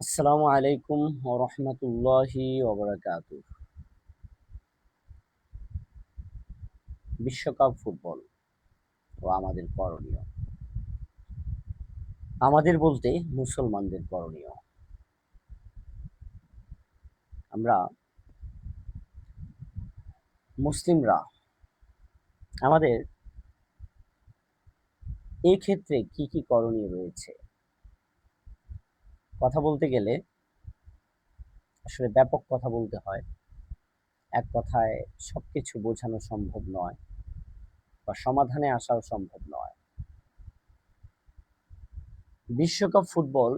আসসালামু আলাইকুম ওরহমতুল্লাহি ওবরাকাতু। বিশ্বকাপ ফুটবল ও আমাদের করণীয়। আমাদের বলতে মুসলমানদের করণীয়। আমরা মুসলিমরা আমাদের এই ক্ষেত্রে কি কি করণীয় রয়েছে কথা বলতে গেলে আসলে ব্যাপক কথা বলতে হয়। এক কথায় সবকিছু বোঝানো সম্ভব নয় বা সমাধানে আসাও সম্ভব নয়। বিশ্বকাপ ফুটবল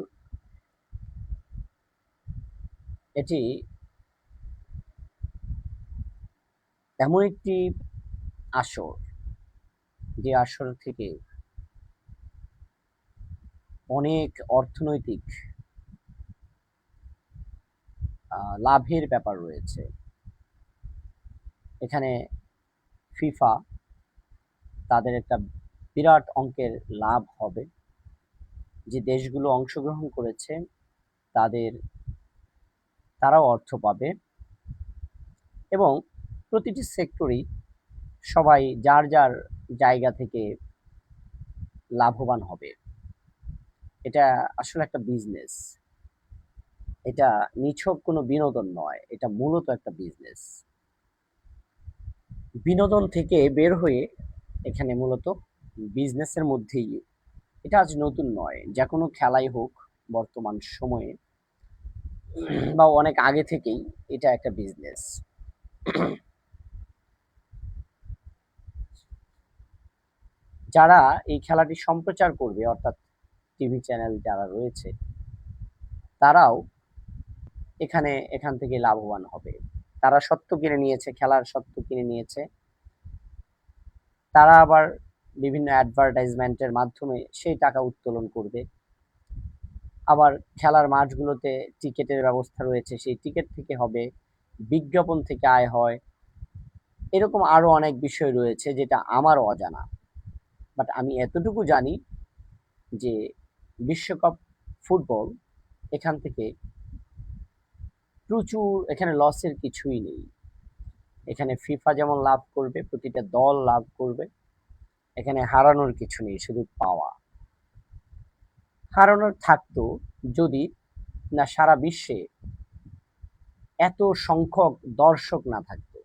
এটি এমন একটি আসর, যে আসর থেকে অনেক অর্থনৈতিক লাভের ব্যাপার রয়েছে। এখানে ফিফা তাদের একটা বিরাট অঙ্কের লাভ হবে। যে দেশগুলো অংশগ্রহণ করেছে তাদের তারাও অর্থ পাবে এবং প্রতিটি সেক্টরই সবাই যার যার জায়গা থেকে লাভবান হবে। এটা আসলে একটা বিজনেস। এটা নিছক কোনো বিনোদন নয়, এটা মূলত একটা বিজনেস। বিনোদন থেকে বের হয়ে এখানে মূলত বিজনেসের মধ্যেই, এটা আজ নতুন নয়, যে কোনো খেলাই হোক বর্তমান সময়ে বা অনেক আগে থেকেই এটা একটা বিজনেস। যারা এই খেলাটি সম্প্রচার করবে, অর্থাৎ টিভি চ্যানেল যারা রয়েছে, তারাও এখান থেকে লাভবান হবে। তারা সত্ত্ব কিনে নিয়েছে, খেলার সত্ত্ব কিনে নিয়েছে। তারা আবার বিভিন্ন অ্যাডভার্টাইজমেন্টের মাধ্যমে সেই টাকা উত্তোলন করবে। আবার খেলার মাঠগুলোতে টিকেটের ব্যবস্থা রয়েছে, সেই টিকেট থেকে হবে, বিজ্ঞাপন থেকে আয় হয়। এরকম আরো অনেক বিষয় রয়েছে যেটা আমার অজানা। বাট আমি এতটুকু জানি যে বিশ্বকাপ ফুটবল এখান থেকে প্রচুর, এখানে লসের কিছুই নেই। এখানে ফিফা যেমন লাভ করবে, প্রতিটা দল লাভ করবে। এখানে হারানোর কিছু নেই, শুধু পাওয়া। হারানোর থাকতো যদি না সারা বিশ্বে এত সংখ্যক দর্শক না থাকতো।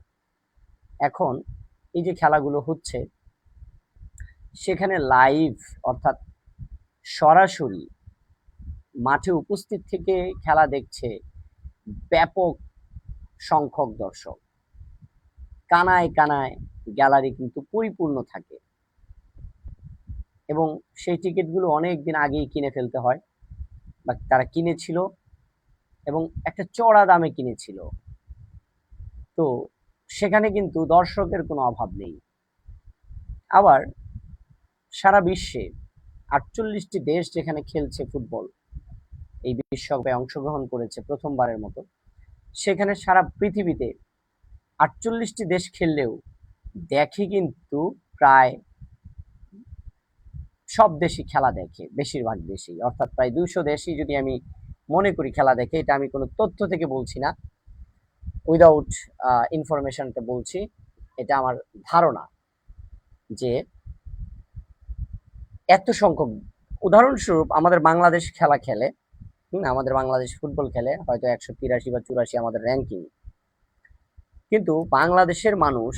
এখন এই যে খেলাগুলো হচ্ছে, সেখানে লাইভ, অর্থাৎ সরাসরি মাঠে উপস্থিত থেকে খেলা দেখছে ব্যাপক সংখ্যক দর্শক। কানায় কানায় গ্যালারি কিন্তু পরিপূর্ণ থাকে এবং সেই টিকিটগুলো অনেক দিন আগেই কিনে ফেলতে হয়, বা তারা কিনেছিল এবং একটা চড়া দামে কিনেছিল। তো সেখানে কিন্তু দর্শকের কোনো অভাব নেই। আবার সারা বিশ্বে ৪৮টি দেশ যেখানে খেলছে ফুটবল, এই বিশ্বকাপে অংশগ্রহণ করেছে প্রথমবারের মতো, সেখানে সারা পৃথিবীতে ৪৮টি দেশ খেললেও দেখে কিন্তু প্রায় সব দেশই খেলা দেখে, বেশিরভাগ দেশই, অর্থাৎ প্রায় ২০০ দেশই যদি আমি মনে করি খেলা দেখে। এটা আমি কোনো তথ্য থেকে বলছি না, উইদাউট ইনফরমেশনটা বলছি। এটা আমার ধারণা যে এত সংখ্যক, উদাহরণস্বরূপ আমাদের বাংলাদেশ খেলা খেলে, আমাদের বাংলাদেশ ফুটবল খেলে হয়তো ১৮৩ বা ৮৪ আমাদের র্যাঙ্কিং, কিন্তু বাংলাদেশের মানুষ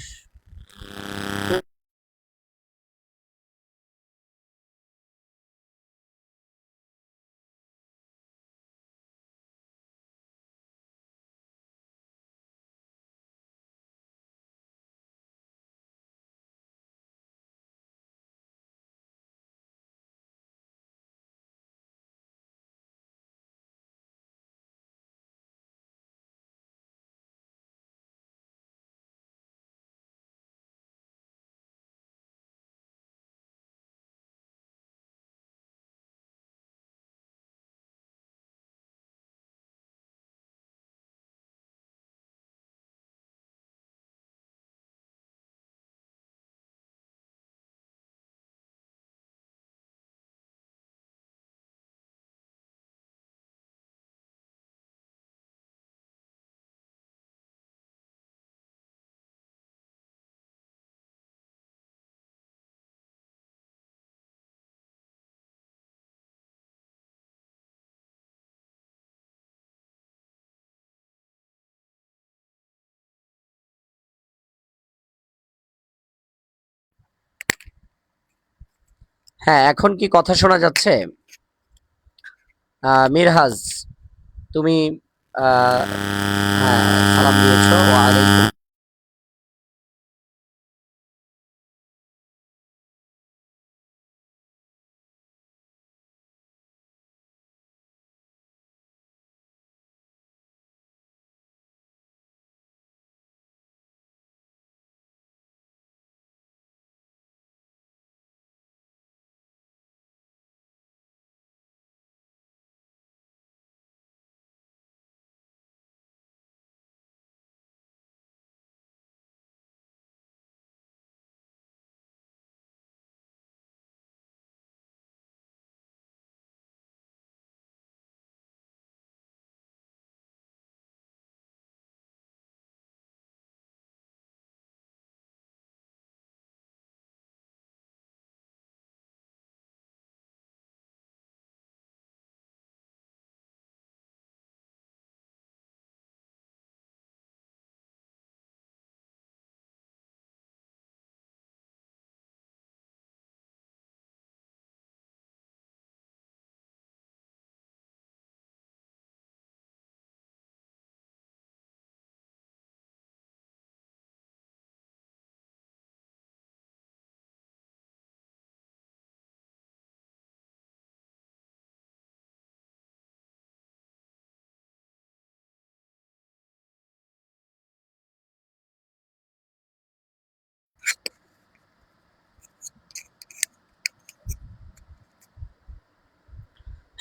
হ্যাঁ, এখন কি কথা শোনা যাচ্ছে? মিরহাজ, তুমি হ্যাঁ, সালাম দিয়েছো। ওয়ালাইকুম।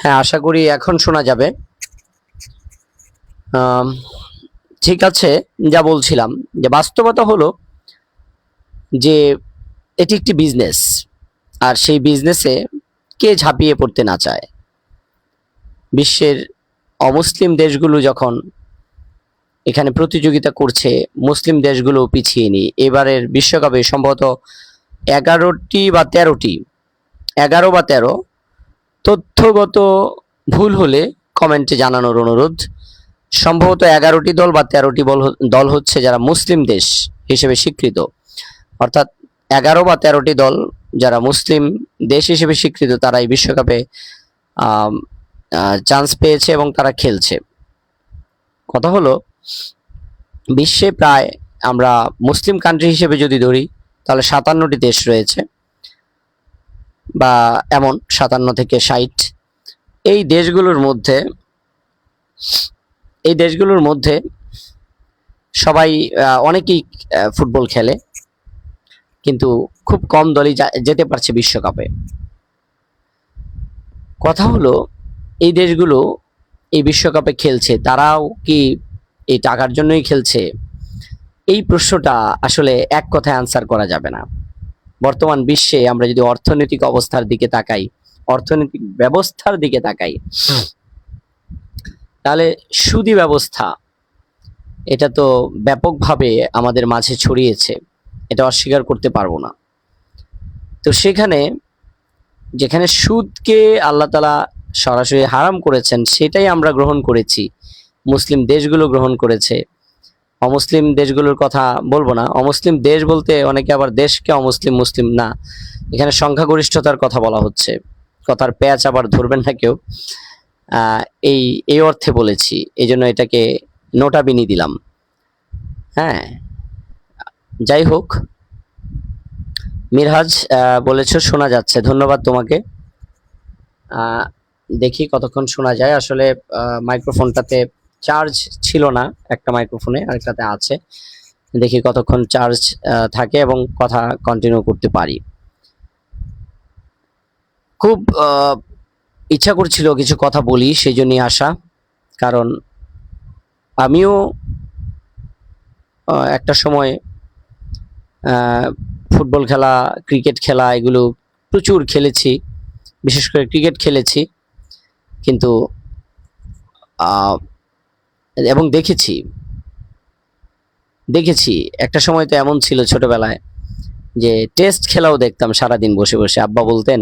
হ্যাঁ, আশা করি এখন শোনা যাবে। আম, ঠিক আছে, যা বলছিলাম যে বাস্তবতা হলো যে এটি একটি বিজনেস, আর সেই বিজনেসে কে ঝাঁপিয়ে পড়তে না চায়। বিশ্বের অমুসলিম দেশগুলো যখন এখানে প্রতিযোগিতা করছে, মুসলিম দেশগুলো পিছিয়ে নি। এবারের বিশ্বকাপে সম্ভবত 11টি বা 13টি, 11 বা 13, তথ্যগত ভুল হলে কমেন্টে জানানোর অনুরোধ। সম্ভবত 11টি দল বা 13টি দল হচ্ছে যারা মুসলিম দেশ হিসেবে স্বীকৃত, অর্থাৎ 11 বা 13টি দল যারা মুসলিম দেশ হিসেবে স্বীকৃত, তারা এই বিশ্বকাপে চান্স পেয়েছে এবং তারা খেলছে। কথা হলো, বিশ্বে প্রায় আমরা মুসলিম কান্ট্রি হিসেবে যদি ধরি তাহলে 57টি দেশ রয়েছে, বা এমন 57 থেকে 60। এই দেশগুলোর মধ্যে সবাই অনেকেই ফুটবল খেলে, কিন্তু খুব কম দলই যেতে পারছে বিশ্বকাপে। কথা হলো, এই দেশগুলো এই বিশ্বকাপে খেলছে, তারাও কি এই টাকার জন্যই খেলছে? এই প্রশ্নটা আসলে এক কথায় আনসার করা যাবে না। বর্তমান বিশ্বে আমরা যদি অর্থনৈতিক অবস্থার দিকে তাকাই, অর্থনৈতিক ব্যবস্থার দিকে তাকাই, তাহলে সুদী ব্যবস্থা এটা তো ব্যাপকভাবে আমাদের মাঝে ছড়িয়েছে, এটা অস্বীকার করতে পারবো না। তো যেখানে সুদকে আল্লাহ তাআলা সরাসরি হারাম করেছেন, সেটাই আমরা গ্রহণ করেছি, মুসলিম দেশগুলো গ্রহণ করেছে। অমুসলিম দেশগুলোর কথা বলবো না। অমুসলিম দেশ বলতে অনেকে আবার দেশকে অমুসলিম মুসলিম না, এখানে সংখ্যাগরিষ্ঠতার কথা বলা হচ্ছে। কথার প্যাচ আবার ধরবেন না কেউ। এই এই অর্থে বলেছি, এই জন্য এটাকে নোটাবিনি দিলাম। হ্যাঁ, যাই হোক, মিরহাজ বলেছো শোনা যাচ্ছে, ধন্যবাদ তোমাকে। দেখি কতক্ষণ শোনা যায়। আসলে মাইক্রোফোনটাতে চার্জ ছিল না, একটা মাইক্রোফোনে, আরেকটাতে আছে। দেখি কতক্ষণ চার্জ থাকে এবং কথা কন্টিনিউ করতে পারি। খুব ইচ্ছা করছিল কিছু কথা বলি, সেই জন্যই আসা। কারণ আমিও একটা সময় ফুটবল খেলা, ক্রিকেট খেলা এগুলো প্রচুর খেলেছি, বিশেষ করে ক্রিকেট খেলেছি। কিন্তু এবং দেখেছি একটা সময় তো এমন ছিল ছোটবেলায় যে টেস্ট খেলাও দেখতাম সারাদিন বসে বসে। আব্বা বলতেন,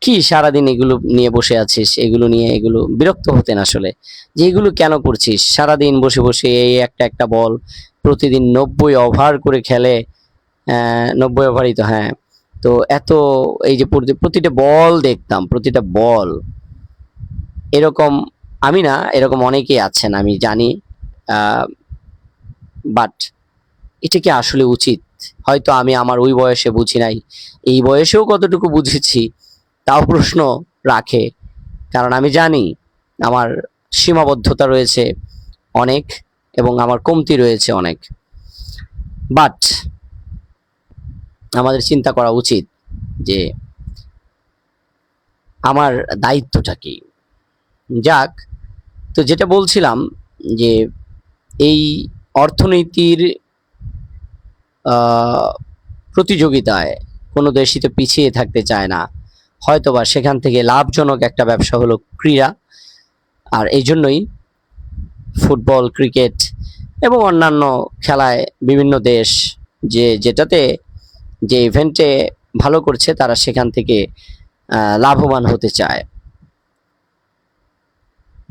কি সারাদিন এগুলো নিয়ে বসে আছিস, এগুলো নিয়ে, এগুলো বিরক্ত হতেন আসলে, যে এগুলো কেন করছিস সারাদিন বসে বসে। এই একটা একটা বল প্রতিদিন 90 ওভার করে খেলে, 90 ওভারই তো, হ্যাঁ। তো এত এই যে প্রতিটা বল দেখতাম, প্রতিটা বল এরকম, আমি না, এরকম অনেকেই আছেন আমি জানি, বাট এটা কি আসলে উচিত? হয়তো আমি আমার ওই বয়সে বুঝি নাই, এই বয়সেও কতটুকু বুঝেছি তাও প্রশ্ন রাখে। কারণ আমি জানি আমার সীমাবদ্ধতা রয়েছে অনেক, এবং আমার কমতি রয়েছে অনেক। বাট আমাদের চিন্তা করা উচিত যে আমার দায়িত্বটা কি। যাক, তো যেটা বলছিলাম যে এই অর্থনীতির প্রতিযোগিতায় কোনো দেশই তো পিছিয়ে থাকতে চায় না, হয়তোবা সেখান থেকে লাভজনক একটা ব্যবসা হলো ক্রীড়া। আর এই জন্যই ফুটবল, ক্রিকেট এবং অন্যান্য খেলায় বিভিন্ন দেশ যেটাতে যে ইভেন্টে ভালো করছে তারা সেখান থেকে লাভবান হতে চায়।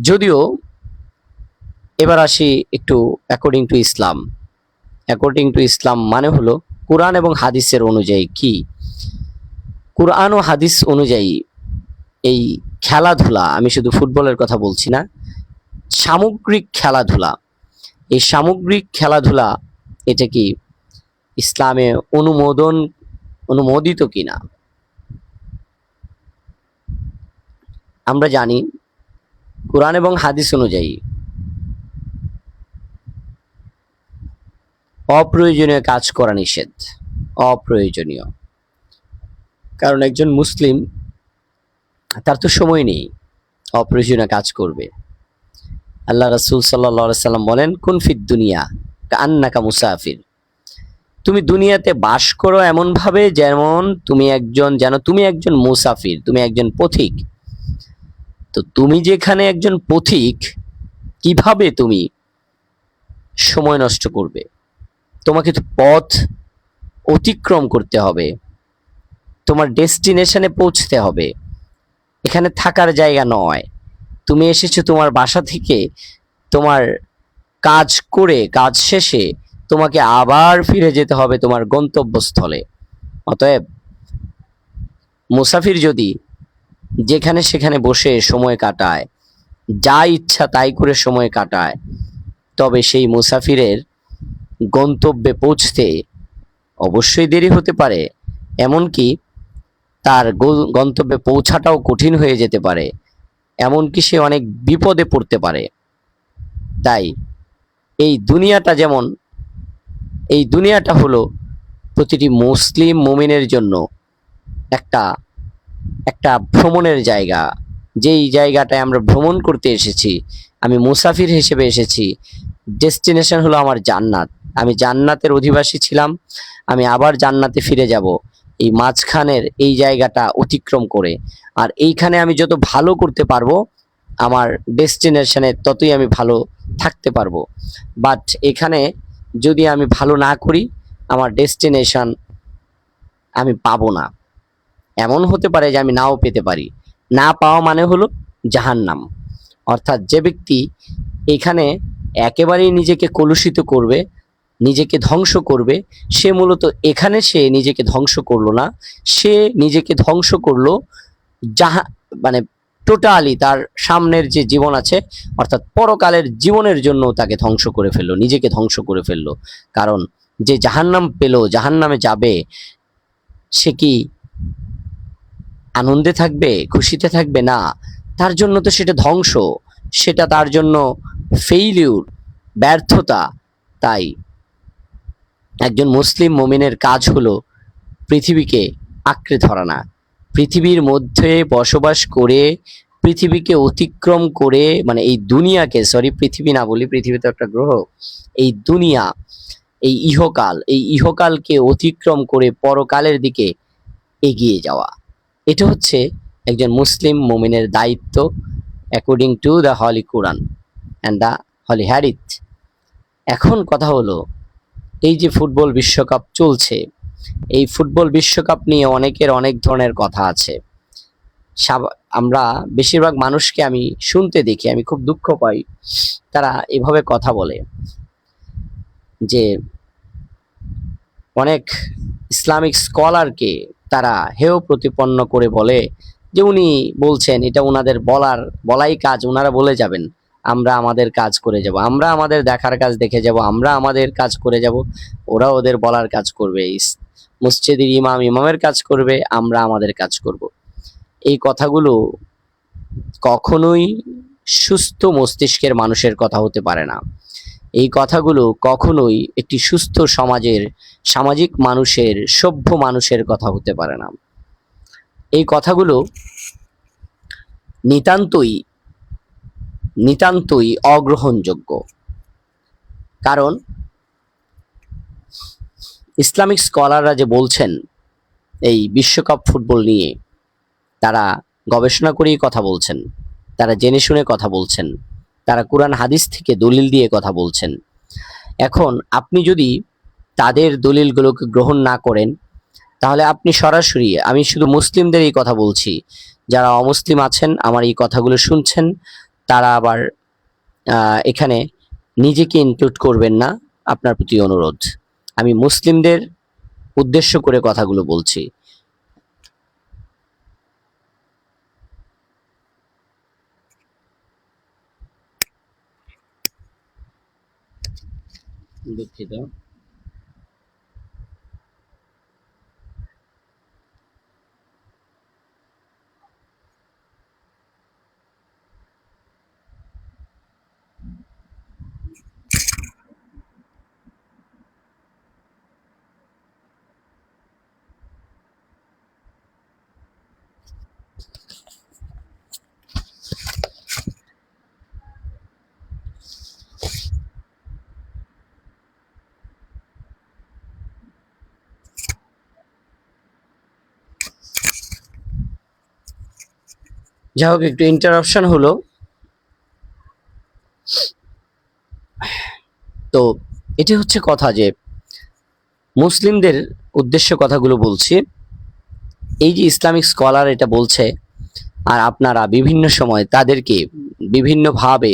যদিও এবার আসি একটু according to Islam. According to ইসলাম মানে হলো কোরআন এবং হাদিসের অনুযায়ী কি, কোরআন ও হাদিস অনুযায়ী এই খেলাধুলা, আমি শুধু ফুটবলের কথা বলছি না, সামগ্রিক খেলাধুলা, এই সামগ্রিক খেলাধুলা এটা কি ইসলামে অনুমোদিত কিনা। আমরা জানি কোরআন এবং হাদিস অনুযায়ী অপ্রয়োজনীয় কাজ করা নিষেধ, অপ্রয়োজনীয়। কারণ একজন মুসলিম, তার তো সময় নেই অপ্রয়োজনীয় কাজ করবে। আল্লাহ রাসূল সাল্লাল্লাহু আলাইহি সাল্লাম বলেন, কুন ফিদ দুনিয়া কাআন্নাকা মুসাফির, তুমি দুনিয়াতে বাস করো এমন ভাবে যেমন তুমি একজন মুসাফির, তুমি একজন পথিক। তো তুমি যেখানে একজন পথিক, কিভাবে তুমি সময় নষ্ট করবে? তোমাকে তো পথ অতিক্রম করতে হবে, তোমার ডেস্টিনেশনে পৌঁছতে হবে, এখানে থাকার জায়গা নয়। তুমি এসেছো তোমার বাসা থেকে, তোমার কাজ করে কাজ শেষে তোমাকে আবার ফিরে যেতে হবে তোমার গন্তব্যস্থলে। অতএব মুসাফির যদি যেখানে সেখানে বসে সময় কাটায়, যা ইচ্ছা তাই করে সময় কাটায়, তবে সেই মুসাফিরের গন্তব্যে পৌঁছতে অবশ্যই দেরি হতে পারে, এমনকি তার গন্তব্যে পৌঁছাটাও কঠিন হয়ে যেতে পারে, এমনকি সে অনেক বিপদে পড়তে পারে। তাই এই দুনিয়াটা হলো প্রতিটি মুসলিম মুমিনের জন্য একটা একটা ভ্রমণের জায়গা। যেই জায়গাটায় আমরা ভ্রমণ করতে এসেছি, আমি মুসাফির হিসেবে এসেছি, ডেস্টিনেশন হলো আমার জান্নাত। আমি জান্নাতের অধিবাসী ছিলাম, আমি আবার জান্নাতে ফিরে যাব এই মাঝখানের এই জায়গাটা অতিক্রম করে। আর এইখানে আমি যত ভালো করতে পারবো, আমার ডেস্টিনেশনে ততই আমি ভালো থাকতে পারবো। বাট এখানে যদি আমি ভালো না করি, আমার ডেস্টিনেশন আমি পাবো না। এমন হতে পারে যে আমি নাও পেতে পারি। না পাওয়া মানে হলো জাহান্নাম। অর্থাৎ যে ব্যক্তি এখানে একেবারেই নিজেকে কলুষিত করবে, নিজেকে ধ্বংস করবে, সে মূলত এখানে সে নিজেকে ধ্বংস করলো না, সে নিজেকে ধ্বংস করলো মানে টোটালি তার সামনের যে জীবন আছে, অর্থাৎ পরকালের জীবনের জন্য তাকে ধ্বংস করে ফেললো, নিজেকে ধ্বংস করে ফেললো। কারণ যে জাহান্নাম পেল, জাহান্নামে যাবে, সে কি আনন্দে থাকবে, খুশিতে থাকবে? না, তার জন্য তো সেটা ধ্বংস, সেটা তার জন্য ফেইলিউর, ব্যর্থতা। তাই একজন মুসলিম মুমিনের কাজ হলো পৃথিবীকে আঁকড়ে ধরা না, পৃথিবীর মধ্যে বসবাস করে, পৃথিবীকে অতিক্রম করে, মানে এই দুনিয়াকে, সরি পৃথিবী না বলি, পৃথিবী তো একটা গ্রহ, এই দুনিয়া, এই ইহকালকে অতিক্রম করে পরকালের দিকে এগিয়ে যাওয়া। এটা হচ্ছে একজন মুসলিম মুমিনের দায়িত্ব, according to the holy Quran and the holy hadith. এখন কথা হলো, এই যে ফুটবল বিশ্বকাপ চলছে, এই ফুটবল বিশ্বকাপ নিয়ে অনেকের অনেক ধরনের কথা আছে। আমরা বেশিরভাগ মানুষকে আমি শুনতে দেখি, আমি খুব দুঃখ পাই, তারা এভাবে কথা বলে যে অনেক ইসলামিক স্কলারকে তারা হেয় প্রতিপন্ন করে বলে যে উনি বলছেন, এটা ওনাদের বলাই কাজ, ওনারা বলে যাবেন আমরা আমাদের কাজ করে যাব, আমরা আমাদের দেখার কাজ দেখে যাব, আমরা আমাদের কাজ করে যাব, ওরা ওদের বলার কাজ করবে, মসজিদের ইমাম ইমামের কাজ করবে, আমরা আমাদের কাজ করব। এই কথাগুলো কখনোই সুস্থ মস্তিষ্কের মানুষের কথা হতে পারে না। এই কথাগুলো কখনোই একটি সুস্থ সমাজের, সামাজিক মানুষের, সভ্য মানুষের কথা হতে পারে না। এই কথাগুলো নিতান্তই নিতান্তই অগ্রহণযোগ্য। কারণ ইসলামিক স্কলাররা যে বলছেন এই বিশ্বকাপ ফুটবল নিয়ে, তারা গবেষণা করেই কথা বলছেন, তারা জেনে শুনে কথা বলছেন, তারা কুরআন হাদিস থেকে দলিল দিয়ে কথা বলছেন। এখন আপনি যদি তাদের দলিলগুলোকে গ্রহণ না করেন, তাহলে আপনি সরাসরি, আমি শুধু মুসলিমদের এই কথা বলছি, যারা অমুসলিম আছেন আমার এই কথাগুলো শুনছেন, তারা আবার এখানে নিজেকে ইনক্লুড করবেন না, আপনার প্রতি অনুরোধ। আমি মুসলিমদের উদ্দেশ্য করে কথাগুলো বলছি। দুঃখিত। যাই হোক, একটু ইন্টারাপশন হলো। তো এটি হচ্ছে কথা, যে মুসলিমদের উদ্দেশ্য কথাগুলো বলছি। এই যে ইসলামিক স্কলার এটা বলছে, আর আপনারা বিভিন্ন সময় তাদেরকে বিভিন্নভাবে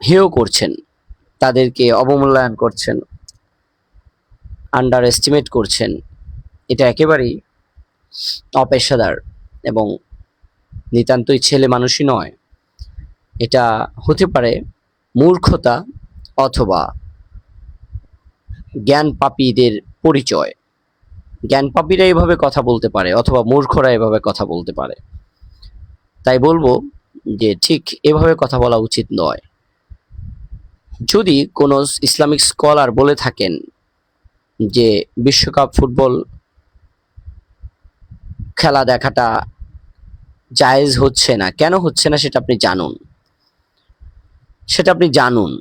হেয় করছেন, তাদেরকে অবমূল্যায়ন করছেন, আন্ডার এস্টিমেট করছেন, এটা একেবারেই অপেশাদার এবং নিতান্তই ছেলে মানুষই নয়। এটা হতে পারে মূর্খতা অথবা জ্ঞান পাপীদের পরিচয়। জ্ঞান পাপীরা এভাবে কথা বলতে পারে অথবা মূর্খরা এভাবে কথা বলতে পারে। তাই বলবো যে ঠিক এভাবে কথা বলা উচিত নয়। যদি কোনো ইসলামিক স্কলার বলে থাকেন যে বিশ্বকাপ ফুটবল খেলা দেখাটা জায়েজ হচ্ছে না, কেন হচ্ছে না সেটা আপনি জানুন।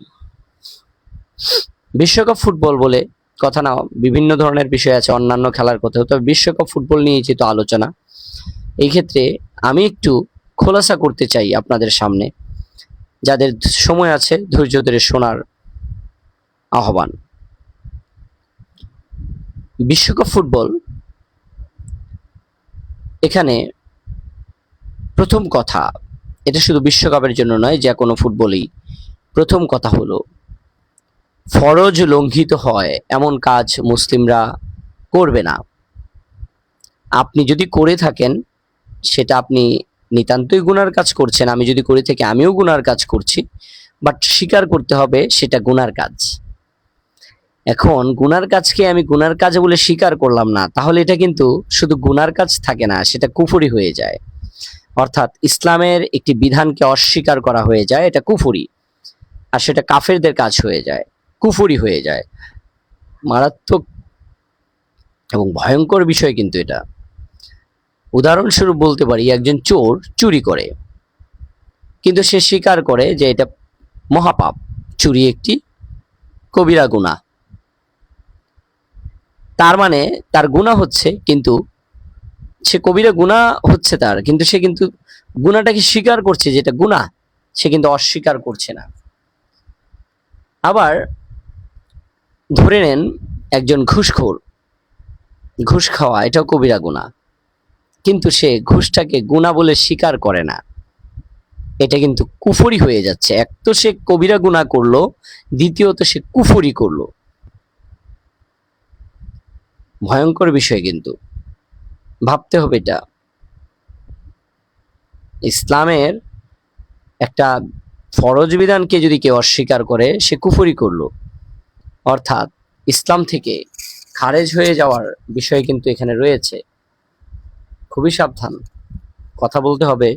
বিশ্বকাপ ফুটবল বলে কথা না, বিভিন্ন ধরনের বিষয় আছে, অন্যান্য খেলার কথা, তবে বিশ্বকাপ ফুটবল নিয়ে যেহেতু আলোচনা, এই ক্ষেত্রে আমি একটু খোলাসা করতে চাই আপনাদের সামনে। যাদের সময় আছে ধৈর্য ধরে শোনার আহ্বান। বিশ্বকাপ ফুটবল, এখানে প্রথম কথা, এটা শুধু বিশ্বকাপের জন্য নয়, যে কোনো ফুটবলই প্রথম কথা হলো ফরজ লঙ্ঘিত হয় এমন কাজ মুসলিমরা করবে না। আপনি যদি করে থাকেন সেটা আপনি নিতান্তই গুনার কাজ করছেন, আমি যদি করে থাকি আমিও গুনার কাজ করছি, বাট স্বীকার করতে হবে সেটা গুনার কাজ। এখন গুনার কাজকে আমি গুনার কাজ বলে স্বীকার করলাম না, তাহলে এটা কিন্তু শুধু গুনার কাজ থাকে না, সেটা কুফরি হয়ে যায়। অর্থাৎ ইসলামের একটি বিধানকে অস্বীকার করা হয়ে যায়, এটা কুফরি, আর সেটা কাফেরদের কাজ হয়ে যায়, কুফরি হয়ে যায়। মারাত্মক এবং ভয়ঙ্কর বিষয় কিন্তু এটা। উদাহরণস্বরূপ বলতে পারি, একজন চোর চুরি করে, কিন্তু সে স্বীকার করে যে এটা মহাপাপ, চুরি একটি কবিরা গুনাহ। তার মানে তার গুনাহ হচ্ছে, কিন্তু সে কবিরা গুনাহ হচ্ছে তার, কিন্তু সে কিন্তু গুনাহটাকে স্বীকার করছে, যেটা গুনাহ সে কিন্তু অস্বীকার করছে না। আবার ধরে নেন একজন ঘুষখোর, ঘুষ খাওয়া এটাও কবিরা গুনাহ, কিন্তু সে ঘুষটাকে গুনাহ বলে স্বীকার করে না, এটা কিন্তু কুফরি হয়ে যাচ্ছে। এক তো সে কবিরা গুনাহ করলো, দ্বিতীয়ত সে কুফরি করলো। ভয়ঙ্কর বিষয়, কিন্তু ভাবতে হবে এটা। ইসলামের একটা ফরজ বিধানকে যদি কেউ অস্বীকার করে সে কুফরি করলো, অর্থাৎ ইসলাম থেকে খারেজ হয়ে যাওয়ার বিষয় কিন্তু এখানে রয়েছে। খুবই সাবধান, কথা বলতে হবে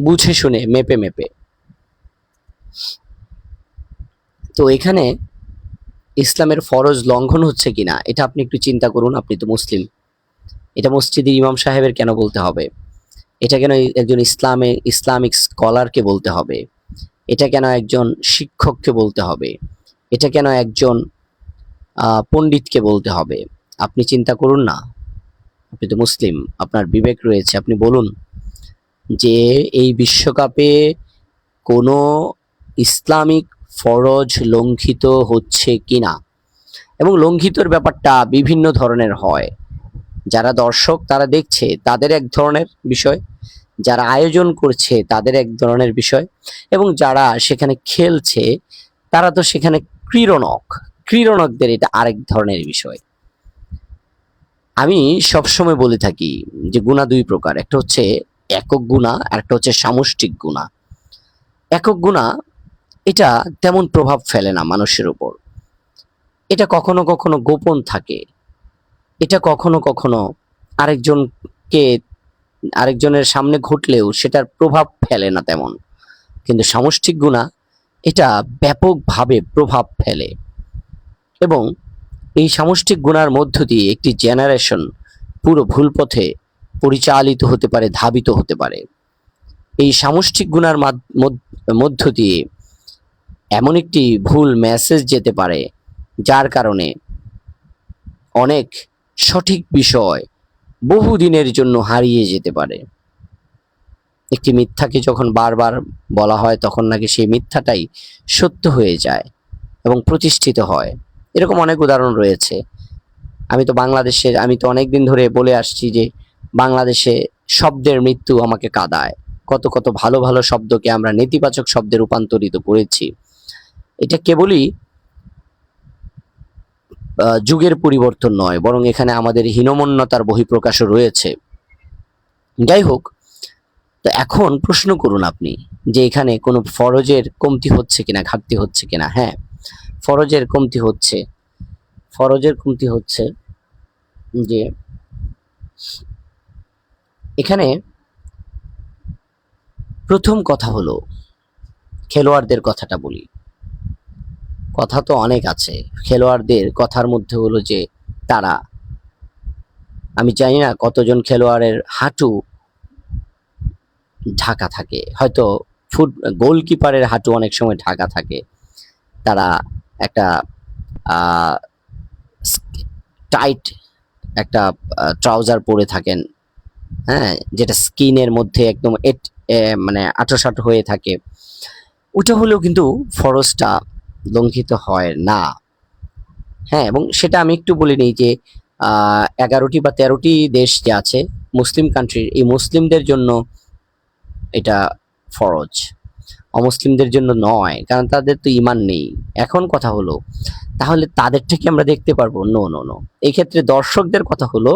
বুঝে শুনে, মেপে মেপে। তো এখানে ইসলামের ফরজ লঙ্ঘন হচ্ছে কিনা এটা আপনি একটু চিন্তা করুন। আপনি তো মুসলিম, এটা মসজিদের ইমাম সাহেবের কেন বলতে হবে? এটা কেন একজন ইসলামিক স্কলারকে বলতে হবে? এটা কেন একজন শিক্ষককে বলতে হবে? এটা কেন একজন পণ্ডিতকে বলতে হবে? আপনি চিন্তা করুন না, আপনি তো মুসলিম, আপনার বিবেক রয়েছে, আপনি বলুন যে এই বিশ্বকাপে কোনো ইসলামিক ফরজ লঙ্ঘিত হচ্ছে কিনা। এবং লঙ্ঘিতর ব্যাপারটা বিভিন্ন ধরনের হয়। যারা দর্শক তারা দেখছে তাদের এক ধরনের বিষয়, যারা আয়োজন করছে তাদের এক ধরনের বিষয়, এবং যারা সেখানে খেলছে তারা তো সেখানে ক্রীড়নকদের এটা আরেক ধরনের বিষয়। আমি সবসময় বলে থাকি যে গুনাহ দুই প্রকার, একটা হচ্ছে একক গুনাহ আর একটা হচ্ছে সামষ্টিক গুনাহ। একক গুনাহ এটা তেমন প্রভাব ফেলে না মানুষের উপর, এটা কখনো কখনো গোপন থাকে, এটা কখনো কখনো আরেকজনকে আরেকজনের সামনে ঘটলেও সেটার প্রভাব ফেলে না তেমন। কিন্তু সামষ্টিক গুনাহ এটা ব্যাপকভাবে প্রভাব ফেলে, এবং এই সামষ্টিক গুনার মধ্য দিয়ে একটি জেনারেশন পুরো ভুল পথে পরিচালিত হতে পারে, ধাবিত হতে পারে। এই সামষ্টিক গুনার মধ্য দিয়ে এমন একটি ভুল মেসেজ যেতে পারে যার কারণে অনেক সঠিক বিষয় বহুদিনের জন্য হারিয়ে যেতে পারে। একটি মিথ্যাকে যখন বারবার বলা হয় তখন নাকি সেই মিথ্যাটাই সত্য হয়ে যায় এবং প্রতিষ্ঠিত হয়। এরকম অনেক উদাহরণ রয়েছে। আমি তো অনেকদিন ধরে বলে আসছি যে বাংলাদেশে শব্দের মৃত্যু আমাকে কাঁদায়। কত কত ভালো ভালো শব্দকে আমরা নেতিবাচক শব্দে রূপান্তরিত করেছি। এটা কেবলই যুগের পরিবর্তন নয়, বরং এখানে আমাদের হীনমন্যতার বহিঃপ্রকাশও রয়েছে। যাই হোক, তো এখন প্রশ্ন করুন আপনি যে এখানে কোনো ফরজের কমতি হচ্ছে কিনা, ঘাটতি হচ্ছে কিনা। হ্যাঁ, ফরজের কমতি হচ্ছে যে এখানে প্রথম কথা হলো খেলোয়াড়দের কথাটা বলি। কথা তো অনেক আছে, খেলোয়াড়দের কথার মধ্যে হলো যে তারা, আমি জানি না কতজন খেলোয়াড়ের হাঁটু ঢাকা থাকে, হয়তো গোলকিপারের হাঁটু অনেক সময় ঢাকা থাকে। তারা একটা টাইট একটা ট্রাউজার পরে থাকেন, হ্যাঁ, যেটা স্কিনের মধ্যে একদম মানে আঁটো হয়ে থাকে। ওটা হলেও কিন্তু ফরজটা লঙ্ঘিত হয় না। হ্যাঁ, এবং সেটা আমি একটু বলে নিই যে 11টি বা 13টি দেশ যে আছে মুসলিম কান্ট্রির, এই মুসলিমদের জন্য এটা ফরজ, অমুসলিমদের জন্য নয়, কারণ তাদের তো ঈমান নেই। এখন কথা হলো তাহলে তাদেরটা কি আমরা দেখতে পারবো? No no no. এই ক্ষেত্রে দর্শকদের কথা হলো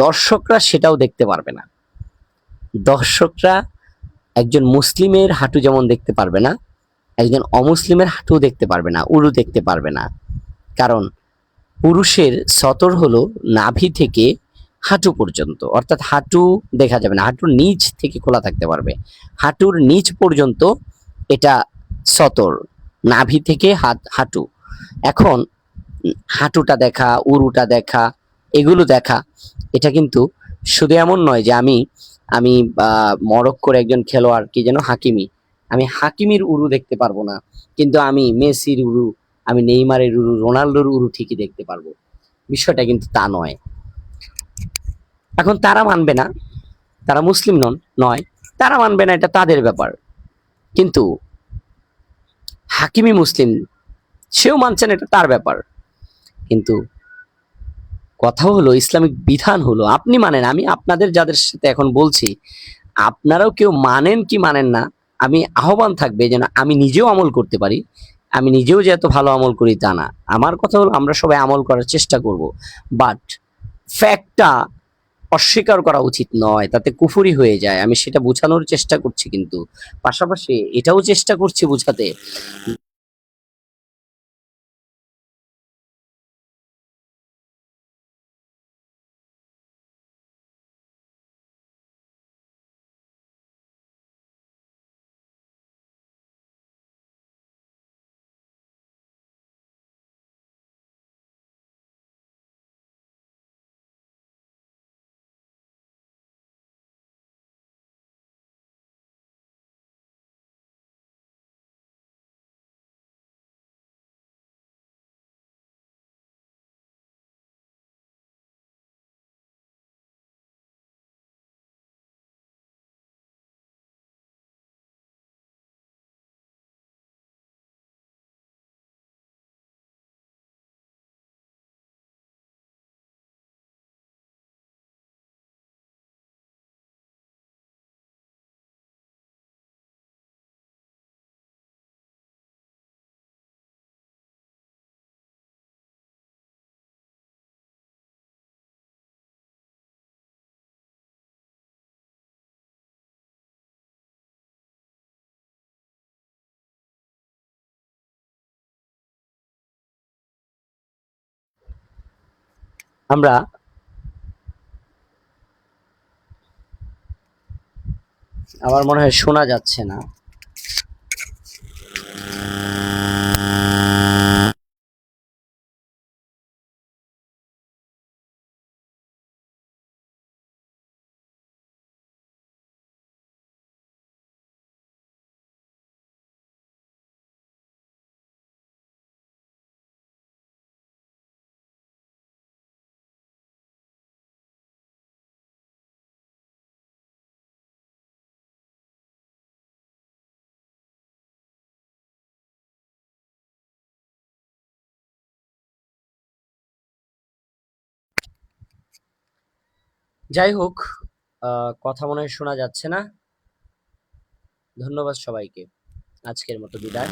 দর্শকরা সেটাও দেখতে পারবে না। দর্শকরা একজন মুসলিমের হাঁটু যেমন দেখতে পারবে না, একজন অমুসলিমের হাঁটু দেখতে পারবে না, উরু দেখতে পারবে না। কারণ পুরুষের সতর হলো নাভি থেকে হাঁটু পর্যন্ত, অর্থাৎ হাঁটু দেখা যাবে না, হাঁটুর নিচ থেকে খোলা থাকতে পারবে, হাঁটুর নিচ পর্যন্ত এটা সতর, নাভি থেকে হাঁটু। এখন হাঁটুটা দেখা, উরুটা দেখা, এগুলো দেখা, এটা কিন্তু শুধু এমন নয় যে আমি মরক্কোর একজন খেলোয়াড় কি যেন আমি হাকিমির উরু দেখতে পারবো না, কিন্তু আমি মেসির উরু, আমি নেইমারের উরু, রোনাল্ডোর উরু ঠিকই দেখতে পারবো। বিষয়টা কিন্তু তা নয়। এখন তারা মানবে না, তারা মুসলিম নয়, তারা মানবে না, এটা তাদের ব্যাপার। কিন্তু হাকিমি মুসলিম, সেও মানছেন, এটা তার ব্যাপার। কিন্তু কথা হলো ইসলামিক বিধান হলো আপনি মানেন, আমি আপনাদের যাদের সাথে এখন বলছি আপনারাও কেউ মানেন কি মানেন না, আমি আহ্বান থাকবে যেন আমি নিজেও আমল করতে পারি। আমি নিজেও যে এত ভালো আমল করি তা না, আমার কথা হলো আমরা সবাই আমল করার চেষ্টা করব। বাট ফ্যাক্টটা অস্বীকার করা উচিত নয়, তাতে কুফুরি হয়ে যায়। আমি সেটা বোঝানোর চেষ্টা করছি, কিন্তু পাশাপাশি এটাও চেষ্টা করছি বোঝাতে। আমরা আমার মনে হয় শোনা যাচ্ছে না। যাই হোক, কথা মনে হয় শোনা যাচ্ছে না। ধন্যবাদ সবাইকে। আজকের মতো বিদায়।